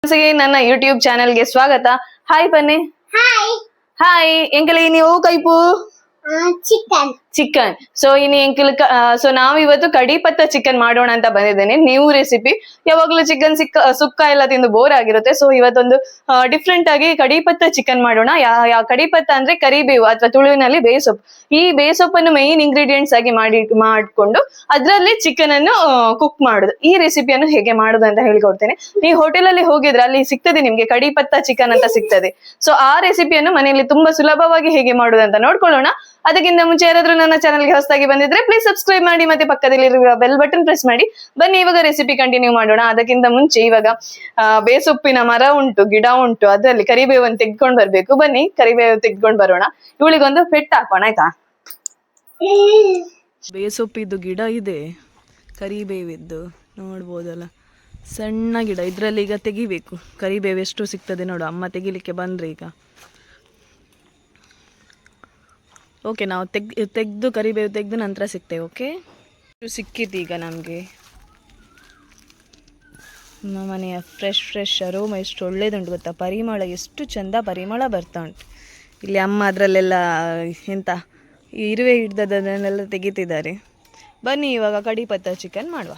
ನನ್ನ ಯೂಟ್ಯೂಬ್ ಚಾನೆಲ್ಗೆ ಸ್ವಾಗತ. ಹಾಯ್ ಬನ್ನಿ. ಹಾಯ್ ಹಾಯ್ ಎಂಕಲ್ ನೀವು ಕೈಪು ಚಿಕನ್ ಚಿಕನ್. ಸೊ ಇನ್ನು ಎಂಕಲ್ ಸೊ ನಾವು ಇವತ್ತು ಕಡಿ ಪತ್ತ ಚಿಕನ್ ಮಾಡೋಣ ಅಂತ ಬಂದಿದ್ದೇನೆ. New recipe. ಯಾವಾಗ್ಲೂ ಚಿಕನ್ ಸುಕ್ಕ ಎಲ್ಲ ತಿಂದು ಬೋರ್ ಆಗಿರುತ್ತೆ. ಸೊ ಇವತ್ತೊಂದು ಡಿಫ್ರೆಂಟ್ ಆಗಿ ಕಡಿ ಪತ್ತ ಚಿಕನ್ ಮಾಡೋಣ. ಕಡಿ ಪತ್ತ ಅಂದ್ರೆ ಕರಿಬೇವು ಅಥವಾ ತುಳುವಿನಲ್ಲಿ ಬೇಸೊಪ್ಪು. ಈ ಬೇಸೊಪ್ಪನ್ನು ಮೈನ್ ಇಂಗ್ರೀಡಿಯೆಂಟ್ಸ್ ಆಗಿ ಮಾಡ್ಕೊಂಡು ಅದ್ರಲ್ಲಿ ಚಿಕನ್ ಅನ್ನು ಕುಕ್ ಮಾಡುದು. ಈ ರೆಸಿಪಿಯನ್ನು ಹೇಗೆ ಮಾಡುದು ಅಂತ ಹೇಳ್ಕೊಡ್ತೇನೆ. ನೀವು ಹೋಟೆಲ್ ಅಲ್ಲಿ ಹೋಗಿದ್ರೆ ಅಲ್ಲಿ ಸಿಗ್ತದೆ ನಿಮ್ಗೆ ಕಡಿ ಪತ್ತ ಚಿಕನ್ ಅಂತ ಸಿಗ್ತದೆ. ಸೊ ಆ ರೆಸಿಪಿಯನ್ನು ಮನೆಯಲ್ಲಿ ತುಂಬಾ ಸುಲಭವಾಗಿ ಹೇಗೆ ಮಾಡುದು ಅಂತ ನೋಡ್ಕೊಳ್ಳೋಣ. ಅದಕ್ಕಿಂತ ಮುಂಚೆ ಯಾರಾದ್ರೂ ನನ್ನ ಚಾನಲ್ಗೆ ಹೊಸದಾಗಿ ಬಂದಿದ್ರೆ ಪ್ಲೀಸ್ ಸಬ್ಸ್ಕ್ರೈಬ್ ಮಾಡಿ, ಮತ್ತೆ ಪಕ್ಕದಲ್ಲಿರುವ ಬೆಲ್ ಬಟನ್ ಪ್ರೆಸ್ ಮಾಡಿ. ಬನ್ನಿ ಇವಾಗ ರೆಸಿಪಿ ಕಂಟಿನ್ಯೂ ಮಾಡೋಣ. ಅದಕ್ಕಿಂತ ಮುಂಚೆ ಇವಾಗ ಬೇಸೊಪ್ಪಿನ ಮರ ಉಂಟು, ಗಿಡ ಉಂಟು, ಅದರಲ್ಲಿ ಕರಿಬೇವನ್ನು ತೆಗೆದುಕೊಂಡು ಬರ್ಬೇಕು. ಬನ್ನಿ ಕರಿಬೇವು ತೆಗೆದುಕೊಂಡು ಬರೋಣ. ಇವಳಿಗೊಂದು ಪೆಟ್ಟು ಹಾಕೋಣ ಆಯ್ತಾ. ಬೇಸೊಪ್ಪಿದ್ದು ಗಿಡ ಇದೆ, ಕರಿಬೇವಿದ್ದು ನೋಡ್ಬೋದಲ್ಲ, ಸಣ್ಣ ಗಿಡ. ಇದರಲ್ಲಿ ಈಗ ತೆಗಿಬೇಕು. ಕರಿಬೇವು ಎಷ್ಟು ಸಿಗ್ತದೆ ನೋಡು, ಅಮ್ಮ ತೆಗಿಲಿಕ್ಕೆ ಬಂದರೆ ಈಗ. ಓಕೆ, ನಾವು ತೆಗೆದು ಕರಿಬೇವು ತೆಗೆದು ನಂತರ ಸಿಗ್ತೇವೆ. ಓಕೆ, ಸಿಕ್ಕಿತ್ತು ಈಗ ನಮಗೆ. ನಮ್ಮ ಮನೆಯ ಫ್ರೆಶ್ ಅರೋಮ ಎಷ್ಟು ಒಳ್ಳೇದುಂಟು ಗೊತ್ತಾ. ಪರಿಮಳ ಎಷ್ಟು ಚಂದ ಪರಿಮಳ ಬರ್ತಾ ಉಂಟು. ಇಲ್ಲಿ ಅಮ್ಮ ಅದರಲ್ಲೆಲ್ಲ ಎಂತ ಇರುವೆ ಹಿಡ್ದದನ್ನೆಲ್ಲ ತೆಗಿತಿದ್ದಾರೆ. ಬನ್ನಿ ಇವಾಗ ಕಡಿ ಪತ್ತ ಚಿಕನ್ ಮಾಡುವ.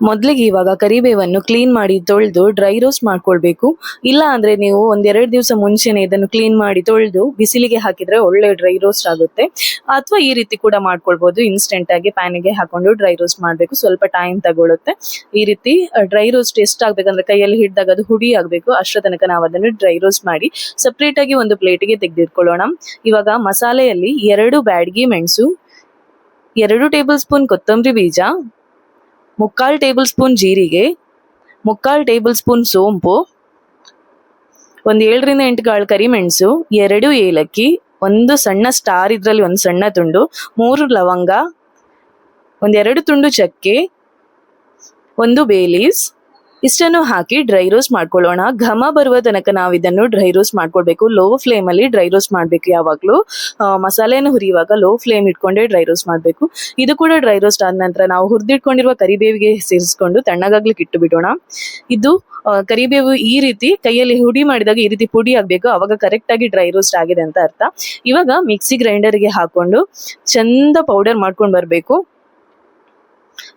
ಮೊದಲಿಗೆ ಇವಾಗ ಕರಿಬೇವನ್ನು ಕ್ಲೀನ್ ಮಾಡಿ ತೊಳೆದು ಡ್ರೈ ರೋಸ್ಟ್ ಮಾಡ್ಕೊಳ್ಬೇಕು. ಇಲ್ಲ ಅಂದರೆ ನೀವು ಒಂದೆರಡು ದಿವಸ ಮುಂಚೆನೇ ಇದನ್ನು ಕ್ಲೀನ್ ಮಾಡಿ ತೊಳೆದು ಬಿಸಿಲಿಗೆ ಹಾಕಿದರೆ ಒಳ್ಳೆ ಡ್ರೈ ರೋಸ್ಟ್ ಆಗುತ್ತೆ. ಅಥವಾ ಈ ರೀತಿ ಕೂಡ ಮಾಡ್ಕೊಳ್ಬೋದು. ಇನ್ಸ್ಟೆಂಟಾಗಿ ಪ್ಯಾನಿಗೆ ಹಾಕೊಂಡು ಡ್ರೈ ರೋಸ್ಟ್ ಮಾಡಬೇಕು. ಸ್ವಲ್ಪ ಟೈಮ್ ತಗೊಳುತ್ತೆ. ಈ ರೀತಿ ಡ್ರೈ ರೋಸ್ಟ್ ಎಷ್ಟಾಗಬೇಕಂದ್ರೆ ಕೈಯಲ್ಲಿ ಹಿಡಿದಾಗ ಅದು ಹುಡಿ ಆಗಬೇಕು. ಅಷ್ಟರ ತನಕ ನಾವು ಅದನ್ನು ಡ್ರೈ ರೋಸ್ಟ್ ಮಾಡಿ ಸಪ್ರೇಟಾಗಿ ಒಂದು ಪ್ಲೇಟಿಗೆ ತೆಗೆದಿಟ್ಕೊಳ್ಳೋಣ. ಇವಾಗ ಮಸಾಲೆಯಲ್ಲಿ 2 ಬ್ಯಾಡಗಿ ಮೆಣಸು, 2 ಟೇಬಲ್ ಸ್ಪೂನ್ ಕೊತ್ತಂಬರಿ ಬೀಜ, 3/4 ಟೇಬಲ್ ಸ್ಪೂನ್ ಜೀರಿಗೆ, 3/4 ಟೇಬಲ್ ಸ್ಪೂನ್ ಸೋಂಪು, 7ರಿಂದ 8 ಕಾಳು ಕರಿಮೆಣಸು, 2 ಏಲಕ್ಕಿ, 1 ಸಣ್ಣ ಸ್ಟಾರ್ ಇದರಲ್ಲಿ 1 ಸಣ್ಣ ತುಂಡು, 3 ಲವಂಗ, 2 ತುಂಡು ಚಕ್ಕೆ, 1 ಬೇ ಲೀವ್ಸ್. ಇಷ್ಟನ್ನು ಹಾಕಿ ಡ್ರೈ ರೋಸ್ಟ್ ಮಾಡ್ಕೊಳ್ಳೋಣ. ಘಮ ಬರುವ ತನಕ ನಾವು ಇದನ್ನು ಡ್ರೈ ರೋಸ್ಟ್ ಮಾಡ್ಕೊಳ್ಬೇಕು. ಲೋ ಫ್ಲೇಮಲ್ಲಿ ಡ್ರೈ ರೋಸ್ಟ್ ಮಾಡಬೇಕು. ಯಾವಾಗಲೂ ಮಸಾಲೆಯನ್ನು ಹುರಿಯುವಾಗ ಲೋ ಫ್ಲೇಮ್ ಇಟ್ಕೊಂಡೇ ಡ್ರೈ ರೋಸ್ಟ್ ಮಾಡಬೇಕು. ಇದು ಕೂಡ ಡ್ರೈ ರೋಸ್ಟ್ ಆದ ನಂತರ ನಾವು ಹುರಿದಿಟ್ಕೊಂಡಿರುವ ಕರಿಬೇವಿಗೆ ಸೇರಿಸ್ಕೊಂಡು ತಣ್ಣಗಾಗ್ಲಿಕ್ಕೆ ಇಟ್ಟು ಬಿಡೋಣ. ಇದು ಕರಿಬೇವು ಈ ರೀತಿ ಕೈಯಲ್ಲಿ ಹುಡಿ ಮಾಡಿದಾಗ ಈ ರೀತಿ ಪುಡಿ ಆಗಬೇಕು. ಅವಾಗ ಕರೆಕ್ಟಾಗಿ ಡ್ರೈ ರೋಸ್ಟ್ ಆಗಿದೆ ಅಂತ ಅರ್ಥ. ಇವಾಗ ಮಿಕ್ಸಿ ಗ್ರೈಂಡರ್ಗೆ ಹಾಕೊಂಡು ಚಂದ ಪೌಡರ್ ಮಾಡ್ಕೊಂಡು ಬರಬೇಕು.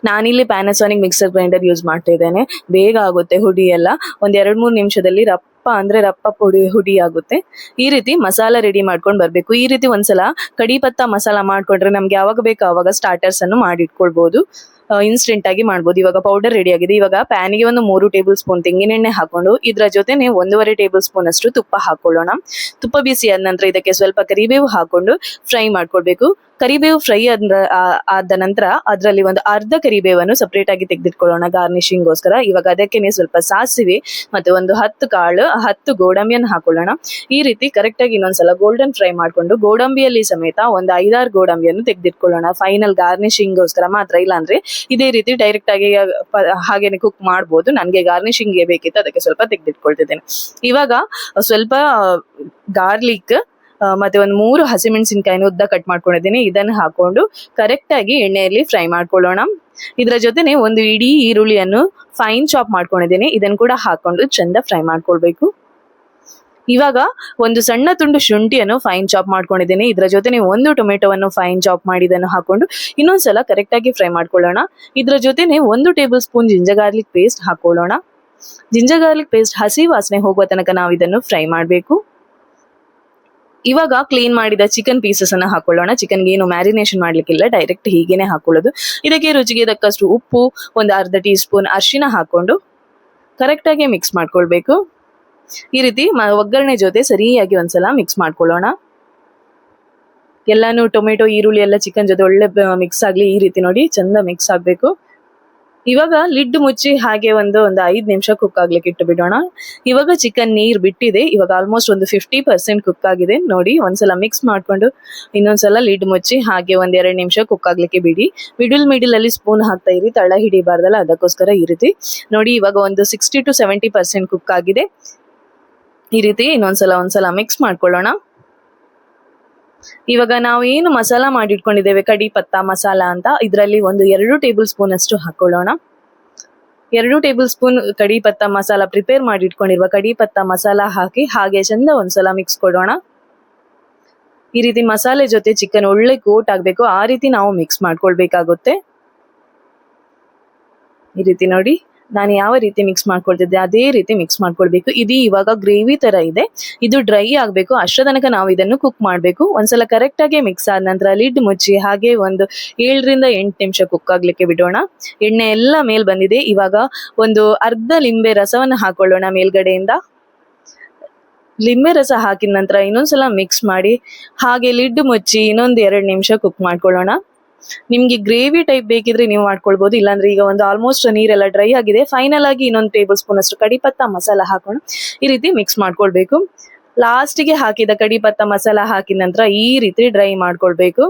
ನಾನಿಲ್ಲಿ ಪ್ಯಾನಾಸೋನಿಕ್ ಮಿಕ್ಸರ್ ಗ್ರೈಂಡರ್ ಯೂಸ್ ಮಾಡ್ತಾ ಇದ್ದೇನೆ. ಬೇಗ ಆಗುತ್ತೆ ಹುಡಿ ಎಲ್ಲ. 2-3 ನಿಮಿಷದಲ್ಲಿ ರಪ್ಪ ಹುಡಿ ಆಗುತ್ತೆ. ಈ ರೀತಿ ಮಸಾಲ ರೆಡಿ ಮಾಡ್ಕೊಂಡು ಬರಬೇಕು. ಈ ರೀತಿ ಒಂದ್ಸಲ ಕಡಿ ಪತ್ತ ಮಸಾಲ ಮಾಡ್ಕೊಂಡ್ರೆ ನಮ್ಗೆ ಯಾವಾಗ ಬೇಕೋ ಆವಾಗ ಸ್ಟಾರ್ಟರ್ಸ್ ಅನ್ನು ಮಾಡಿಟ್ಕೊಳ್ಬಹುದು. ಇನ್ಸ್ಟೆಂಟ್ ಆಗಿ ಮಾಡ್ಬೋದು. ಇವಾಗ ಪೌಡರ್ ರೆಡಿ ಆಗಿದೆ. ಇವಾಗ ಪ್ಯಾನಿಗೆ 3 ಟೇಬಲ್ ಸ್ಪೂನ್ ತೆಂಗಿನೆಣ್ಣೆ ಹಾಕೊಂಡು ಇದರ ಜೊತೆನೆ 1.5 ಟೇಬಲ್ ಸ್ಪೂನ್ ಅಷ್ಟು ತುಪ್ಪ ಹಾಕೊಳ್ಳೋಣ. ತುಪ್ಪ ಬಿಸಿ ಆದ ನಂತರ ಇದಕ್ಕೆ ಸ್ವಲ್ಪ ಕರಿಬೇವು ಹಾಕೊಂಡು ಫ್ರೈ ಮಾಡ್ಕೊಳ್ಬೇಕು. ಕರಿಬೇವು ಫ್ರೈ ಆದ ನಂತರ ಅದರಲ್ಲಿ 1 ಅರ್ಧ ಕರಿಬೇವನ್ನು ಸಪ್ರೇಟ್ ಆಗಿ ತೆಗೆದಿಟ್ಕೊಳ್ಳೋಣ ಗಾರ್ನಿಶಿಂಗ್ಗೋಸ್ಕರ. ಇವಾಗ ಅದಕ್ಕೇನೆ ಸ್ವಲ್ಪ ಸಾಸಿವೆ ಮತ್ತೆ 10 ಕಾಳು, 10 ಗೋಡಂಬಿಯನ್ನು ಹಾಕೊಳ್ಳೋಣ. ಈ ರೀತಿ ಕರೆಕ್ಟಾಗಿ ಇನ್ನೊಂದ್ಸಲ ಗೋಲ್ಡನ್ ಫ್ರೈ ಮಾಡಿಕೊಂಡು ಗೋಡಂಬಿಯಲ್ಲಿ ಸಮೇತ 5-6 ಗೋಡಂಬಿಯನ್ನು ತೆಗೆದಿಟ್ಕೊಳ್ಳೋಣ. ಫೈನಲ್ ಗಾರ್ನಿಶಿಂಗ್ಗೋಸ್ಕರ ಮಾತ್ರ. ಇಲ್ಲ ಅಂದ್ರೆ ಇದೇ ರೀತಿ ಡೈರೆಕ್ಟ್ ಆಗಿ ಹಾಗೇನೆ ಕುಕ್ ಮಾಡ್ಬೋದು. ನನಗೆ ಗಾರ್ನಿಶಿಂಗ್ಗೆ ಬೇಕಿತ್ತು, ಅದಕ್ಕೆ ಸ್ವಲ್ಪ ತೆಗೆದಿಟ್ಕೊಳ್ತಿದ್ದೇನೆ. ಇವಾಗ ಸ್ವಲ್ಪ ಗಾರ್ಲಿಕ್ ಮತ್ತೆ 3 ಹಸಿಮೆಣಸಿನಕಾಯಿನ ಉದ್ದ ಕಟ್ ಮಾಡ್ಕೊಂಡಿದ್ದೀನಿ. ಇದನ್ನು ಹಾಕೊಂಡು ಕರೆಕ್ಟಾಗಿ ಎಣ್ಣೆಯಲ್ಲಿ ಫ್ರೈ ಮಾಡ್ಕೊಳ್ಳೋಣ. ಇದರ ಜೊತೆನೆ 1 ಇಡೀ ಈರುಳ್ಳಿಯನ್ನು ಫೈನ್ ಚಾಪ್ ಮಾಡ್ಕೊಂಡಿದ್ದೀನಿ. ಇದನ್ನು ಕೂಡ ಹಾಕೊಂಡು ಚಂದ ಫ್ರೈ ಮಾಡ್ಕೊಳ್ಬೇಕು. ಇವಾಗ 1 ಸಣ್ಣ ತುಂಡು ಶುಂಠಿಯನ್ನು ಫೈನ್ ಚಾಪ್ ಮಾಡ್ಕೊಂಡಿದ್ದೀನಿ. ಇದರ ಜೊತೆನೆ 1 ಟೊಮೆಟೊವನ್ನು ಫೈನ್ ಚಾಪ್ ಮಾಡಿ ಇದನ್ನು ಹಾಕೊಂಡು ಇನ್ನೊಂದ್ಸಲ ಕರೆಕ್ಟಾಗಿ ಫ್ರೈ ಮಾಡ್ಕೊಳ್ಳೋಣ. ಇದರ ಜೊತೆನೆ 1 table spoon ginger garlic paste ಹಾಕೊಳ್ಳೋಣ. ಜಿಂಜರ್ ಗಾರ್ಲಿಕ್ ಪೇಸ್ಟ್ ಹಸಿ ವಾಸನೆ ಹೋಗುವ ತನಕ ನಾವು ಇದನ್ನು ಫ್ರೈ ಮಾಡಬೇಕು. ಇವಾಗ ಕ್ಲೀನ್ ಮಾಡಿದ ಚಿಕನ್ ಪೀಸಸ್ ಅನ್ನ ಹಾಕೊಳ್ಳೋಣ. ಚಿಕನ್ಗೆ ಏನು ಮ್ಯಾರಿನೇಷನ್ ಮಾಡ್ಲಿಕ್ಕಿಲ್ಲ, ಡೈರೆಕ್ಟ್ ಹೀಗೇನೆ ಹಾಕೊಳ್ಳೋದು. ಇದಕ್ಕೆ ರುಚಿಗೆ ತಕ್ಕಷ್ಟು ಉಪ್ಪು, 1 ಅರ್ಧ ಟೀ ಸ್ಪೂನ್ ಅರಿಶಿನ ಹಾಕೊಂಡು ಕರೆಕ್ಟಾಗಿ ಮಿಕ್ಸ್ ಮಾಡ್ಕೊಳ್ಬೇಕು. ಈ ರೀತಿ ಒಗ್ಗರಣೆ ಜೊತೆ ಸರಿಯಾಗಿ ಒಂದ್ಸಲ ಮಿಕ್ಸ್ ಮಾಡ್ಕೊಳ್ಳೋಣ. ಎಲ್ಲಾನು ಟೊಮೆಟೊ, ಈರುಳ್ಳಿ ಎಲ್ಲ ಚಿಕನ್ ಜೊತೆ ಒಳ್ಳೆ ಮಿಕ್ಸ್ ಆಗ್ಲಿ. ಈ ರೀತಿ ನೋಡಿ ಚಂದ ಮಿಕ್ಸ್ ಆಗ್ಬೇಕು. ಇವಾಗ ಲಿಡ್ ಮುಚ್ಚಿ ಹಾಗೆ ಒಂದು 5 ನಿಮಿಷ ಕುಕ್ ಆಗ್ಲಿಕ್ಕೆ ಇಟ್ಟು ಬಿಡೋಣ. ಇವಾಗ ಚಿಕನ್ ನೀರ್ ಬಿಟ್ಟಿದೆ. ಇವಾಗ ಆಲ್ಮೋಸ್ಟ್ 50% ಕುಕ್ ಆಗಿದೆ. ನೋಡಿ ಒಂದ್ಸಲ ಮಿಕ್ಸ್ ಮಾಡ್ಕೊಂಡು ಇನ್ನೊಂದ್ಸಲ ಲಿಡ್ ಮುಚ್ಚಿ ಹಾಗೆ 1-2 ನಿಮಿಷ ಕುಕ್ ಆಗ್ಲಿಕ್ಕೆ ಬಿಡಿ. ಮಿಡಲ್ ಅಲ್ಲಿ ಸ್ಪೂನ್ ಹಾಕ್ತಾ ಇರಿ, ತಳ ಹಿಡಿಬಾರ್ದಲ್ಲ, ಅದಕ್ಕೋಸ್ಕರ ಈ ರೀತಿ ನೋಡಿ. ಇವಾಗ 60 to 70% ಕುಕ್ ಆಗಿದೆ. ಈ ರೀತಿ ಒಂದ್ಸಲ ಮಿಕ್ಸ್ ಮಾಡ್ಕೊಳ್ಳೋಣ. ಇವಾಗ ನಾವು ಏನು ಮಸಾಲ ಮಾಡಿಟ್ಕೊಂಡಿದ್ದೇವೆ ಕಡಿ ಪತ್ತ ಮಸಾಲ ಅಂತ, ಇದರಲ್ಲಿ 2 ಟೇಬಲ್ ಸ್ಪೂನ್ ಅಷ್ಟು ಹಾಕೊಳ್ಳೋಣ. 2 ಟೇಬಲ್ ಸ್ಪೂನ್ ಕಡಿ ಪತ್ತ ಮಸಾಲ ಪ್ರಿಪೇರ್ ಮಾಡಿ ಇಟ್ಕೊಂಡಿರುವ ಕಡಿ ಪತ್ತ ಮಸಾಲ ಹಾಕಿ ಹಾಗೆ ಚಂದ ಒಂದ್ಸಲ ಮಿಕ್ಸ್ ಕೊಡೋಣ. ಈ ರೀತಿ ಮಸಾಲೆ ಜೊತೆ ಚಿಕನ್ ಒಳ್ಳೆ ಕೋಟ್ ಆಗ್ಬೇಕು, ಆ ರೀತಿ ನಾವು ಮಿಕ್ಸ್ ಮಾಡ್ಕೊಳ್ಬೇಕಾಗುತ್ತೆ. ಈ ರೀತಿ ನೋಡಿ ನಾನು ಯಾವ ರೀತಿ ಮಿಕ್ಸ್ ಮಾಡ್ಕೊಳ್ತಿದ್ದೆ ಅದೇ ರೀತಿ ಮಿಕ್ಸ್ ಮಾಡ್ಕೊಳ್ಬೇಕು. ಇದು ಇವಾಗ ಗ್ರೇವಿ ತರ ಇದೆ, ಇದು ಡ್ರೈ ಆಗ್ಬೇಕು, ಅಷ್ಟರ ತನಕ ನಾವು ಇದನ್ನು ಕುಕ್ ಮಾಡಬೇಕು. ಒಂದ್ಸಲ ಕರೆಕ್ಟ್ ಆಗಿ ಮಿಕ್ಸ್ ಆದ ನಂತರ ಲಿಡ್ ಮುಚ್ಚಿ ಹಾಗೆ ಒಂದು 7 ರಿಂದ 8 ನಿಮಿಷ ಕುಕ್ ಆಗ್ಲಿಕ್ಕೆ ಬಿಡೋಣ. ಎಣ್ಣೆ ಎಲ್ಲ ಮೇಲ್ ಬಂದಿದೆ. ಇವಾಗ ಒಂದು ಅರ್ಧ ಲಿಂಬೆ ರಸವನ್ನು ಹಾಕೊಳ್ಳೋಣ ಮೇಲ್ಗಡೆಯಿಂದ. ಲಿಂಬೆ ರಸ ಹಾಕಿದ ನಂತರ ಇನ್ನೊಂದ್ಸಲ ಮಿಕ್ಸ್ ಮಾಡಿ ಹಾಗೆ ಲಿಡ್ ಮುಚ್ಚಿ ಇನ್ನೊಂದು 2 ನಿಮಿಷ ಕುಕ್ ಮಾಡ್ಕೊಳ್ಳೋಣ. ನಿಮ್ಗೆ ಗ್ರೇವಿ ಟೈಪ್ ಬೇಕಿದ್ರೆ ನೀವು ಮಾಡ್ಕೊಳ್ಬಹುದು, ಇಲ್ಲಾಂದ್ರೆ ಈಗ ಒಂದು ಆಲ್ಮೋಸ್ಟ್ ನೀರೆಲ್ಲ ಡ್ರೈ ಆಗಿದೆ. ಫೈನಲ್ ಆಗಿ ಇನ್ನೊಂದು ಟೇಬಲ್ ಸ್ಪೂನ್ ಅಷ್ಟು ಕಡಿಪತ್ತ ಮಸಾಲ ಹಾಕೋಣ. ಈ ರೀತಿ ಮಿಕ್ಸ್ ಮಾಡ್ಕೊಳ್ಬೇಕು. ಲಾಸ್ಟಿಗೆ ಹಾಕಿದ ಕಡಿಪತ್ತ ಮಸಾಲ ಹಾಕಿದ ನಂತರ ಈ ರೀತಿ ಡ್ರೈ ಮಾಡ್ಕೊಳ್ಬೇಕು.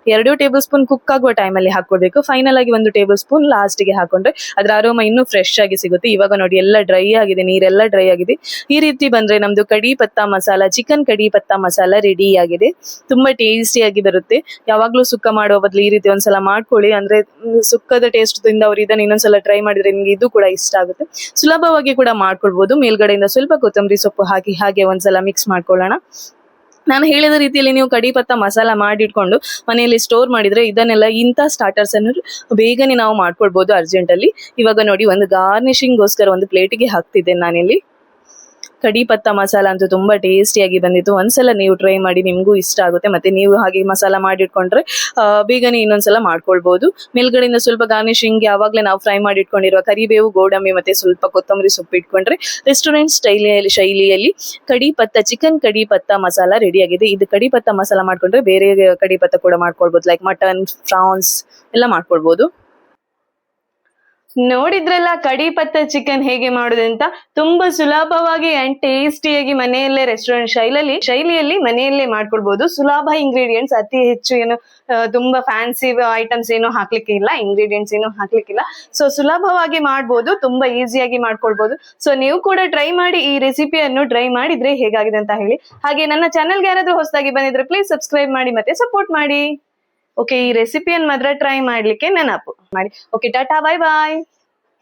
2 ಟೇಬಲ್ ಸ್ಪೂನ್ ಕುಕ್ ಆಗುವ ಟೈಮಲ್ಲಿ ಹಾಕೊಳ್ಬೇಕು. ಫೈನಲ್ ಆಗಿ 1 ಟೇಬಲ್ ಸ್ಪೂನ್ ಲಾಸ್ಟಿಗೆ ಹಾಕೊಂಡ್ರೆ ಅದರ ಅರೋಮ ಇನ್ನೂ ಫ್ರೆಶ್ ಆಗಿ ಸಿಗುತ್ತೆ. ಇವಾಗ ನೋಡಿ ಎಲ್ಲ ಡ್ರೈ ಆಗಿದೆ, ನೀರೆಲ್ಲ ಡ್ರೈ ಆಗಿದೆ. ಈ ರೀತಿ ಬಂದ್ರೆ ನಮ್ದು ಕಡಿ ಪತ್ತ ಮಸಾಲ, ಚಿಕನ್ ಕಡಿ ಪತ್ತ ಮಸಾಲ ರೆಡಿ ಆಗಿದೆ. ತುಂಬಾ ಟೇಸ್ಟಿಯಾಗಿ ಬರುತ್ತೆ. ಯಾವಾಗ್ಲೂ ಸುಕ್ಕ ಮಾಡುವ ಬದಲು ಈ ರೀತಿ ಒಂದ್ಸಲ ಮಾಡ್ಕೊಳ್ಳಿ, ಅಂದ್ರೆ ಸುಕ್ಕದ ಟೇಸ್ಟ್ ದಿಂದ ಅವ್ರು ಇದನ್ನ ಇನ್ನೊಂದ್ಸಲ ಟ್ರೈ ಮಾಡಿದ್ರೆ ನಿಮ್ಗೆ ಇದು ಕೂಡ ಇಷ್ಟ ಆಗುತ್ತೆ. ಸುಲಭವಾಗಿ ಕೂಡ ಮಾಡ್ಕೊಳ್ಬಹುದು. ಮೇಲ್ಗಡೆಯಿಂದ ಸ್ವಲ್ಪ ಕೊತ್ತಂಬರಿ ಸೊಪ್ಪು ಹಾಕಿ ಹಾಗೆ ಒಂದ್ಸಲ ಮಿಕ್ಸ್ ಮಾಡ್ಕೊಳ್ಳೋಣ. ನಾನು ಹೇಳಿದ ರೀತಿಯಲ್ಲಿ ನೀವು ಕಡಿ ಪತ್ತ ಮಸಾಲ ಮಾಡಿಟ್ಕೊಂಡು ಮನೆಯಲ್ಲಿ ಸ್ಟೋರ್ ಮಾಡಿದ್ರೆ ಇದನ್ನೆಲ್ಲ ಇಂಥ ಸ್ಟಾರ್ಟರ್ಸ್ ಅನ್ನು ಬೇಗನೆ ನಾವು ಮಾಡ್ಕೊಳ್ಬಹುದು ಅರ್ಜೆಂಟ್ ಅಲ್ಲಿ. ಇವಾಗ ನೋಡಿ ಒಂದು ಗಾರ್ನಿಶಿಂಗ್ ಗೋಸ್ಕರ ಒಂದು ಪ್ಲೇಟಿಗೆ ಹಾಕ್ತಿದ್ದೇನೆ ನಾನಿಲ್ಲಿ. ಕಡಿ ಪತ್ತ ಮಸಾಲ ಅಂತೂ ತುಂಬಾ ಟೇಸ್ಟಿಯಾಗಿ ಬಂದಿತ್ತು. ಒಂದ್ಸಲ ನೀವು ಟ್ರೈ ಮಾಡಿ, ನಿಮಗೂ ಇಷ್ಟ ಆಗುತ್ತೆ. ಮತ್ತೆ ನೀವು ಹಾಗೆ ಮಸಾಲ ಮಾಡಿಟ್ಕೊಂಡ್ರೆ ಬೇಗನೆ ಇನ್ನೊಂದ್ಸಲ ಮಾಡ್ಕೊಳ್ಬಹುದು. ಮೇಲ್ಗಡೆಯಿಂದ ಸ್ವಲ್ಪ ಗಾರ್ನಿಶಿಂಗ್ ಯಾವಾಗಲೇ ನಾವು ಫ್ರೈ ಮಾಡಿ ಇಟ್ಕೊಂಡಿರುವ ಕರಿಬೇವು, ಗೋಡಂಬಿ ಮತ್ತೆ ಸ್ವಲ್ಪ ಕೊತ್ತಂಬರಿ ಸೊಪ್ಪು ಇಟ್ಕೊಂಡ್ರೆ ರೆಸ್ಟೋರೆಂಟ್ ಶೈಲಿಯಲ್ಲಿ ಕಡಿ ಪತ್ತ, ಚಿಕನ್ ಕಡಿ ಪತ್ತ ಮಸಾಲ ರೆಡಿ ಆಗಿದೆ. ಇದು ಕಡಿ ಪತ್ತ ಮಸಾಲ ಮಾಡ್ಕೊಂಡ್ರೆ ಬೇರೆ ಕಡಿ ಪತ್ತ ಕೂಡ ಮಾಡ್ಕೊಳ್ಬಹುದು, ಲೈಕ್ ಮಟನ್, ಫ್ರಾನ್ಸ್ ಎಲ್ಲ ಮಾಡ್ಕೊಳ್ಬಹುದು. ನೋಡಿದ್ರಲ್ಲ ಕಡಿ ಪತ್ತ ಚಿಕನ್ ಹೇಗೆ ಮಾಡುದಂತ. ತುಂಬಾ ಸುಲಭವಾಗಿ ಅಂಡ್ ಟೇಸ್ಟಿಯಾಗಿ ಮನೆಯಲ್ಲೇ ರೆಸ್ಟೋರೆಂಟ್ ಶೈಲಿಯಲ್ಲಿ ಮನೆಯಲ್ಲೇ ಮಾಡ್ಕೊಳ್ಬಹುದು. ಸುಲಭ ಇಂಗ್ರೀಡಿಯೆಂಟ್ಸ್, ಅತಿ ಹೆಚ್ಚು ಏನು ತುಂಬಾ ಫ್ಯಾನ್ಸಿ ಐಟಮ್ಸ್ ಏನು ಹಾಕ್ಲಿಕ್ಕೆ ಇಲ್ಲ, ಇಂಗ್ರೀಡಿಯೆಂಟ್ಸ್ ಏನು ಹಾಕ್ಲಿಕ್ಕಿಲ್ಲ. ಸೊ ಸುಲಭವಾಗಿ ಮಾಡ್ಬೋದು, ತುಂಬಾ ಈಸಿಯಾಗಿ ಮಾಡ್ಕೊಳ್ಬಹುದು. ಸೊ ನೀವು ಕೂಡ ಟ್ರೈ ಮಾಡಿ, ಈ ರೆಸಿಪಿಯನ್ನು ಟ್ರೈ ಮಾಡಿದ್ರೆ ಹೇಗಾಗಿದೆ ಅಂತ ಹೇಳಿ. ಹಾಗೆ ನನ್ನ ಚಾನಲ್ಗೆ ಯಾರಾದ್ರೂ ಹೊಸದಾಗಿ ಬಂದಿದ್ರೆ ಪ್ಲೀಸ್ ಸಬ್ಸ್ಕ್ರೈಬ್ ಮಾಡಿ ಮತ್ತೆ ಸಪೋರ್ಟ್ ಮಾಡಿ. ಓಕೆ, ಈ ರೆಸಿಪಿಯನ್ನು ಮಾತ್ರ ಟ್ರೈ ಮಾಡ್ಲಿಕ್ಕೆ ನೆನಪು ಮಾಡಿ. ಓಕೆ, ಟಾಟಾ, ಬಾಯ್ ಬಾಯ್.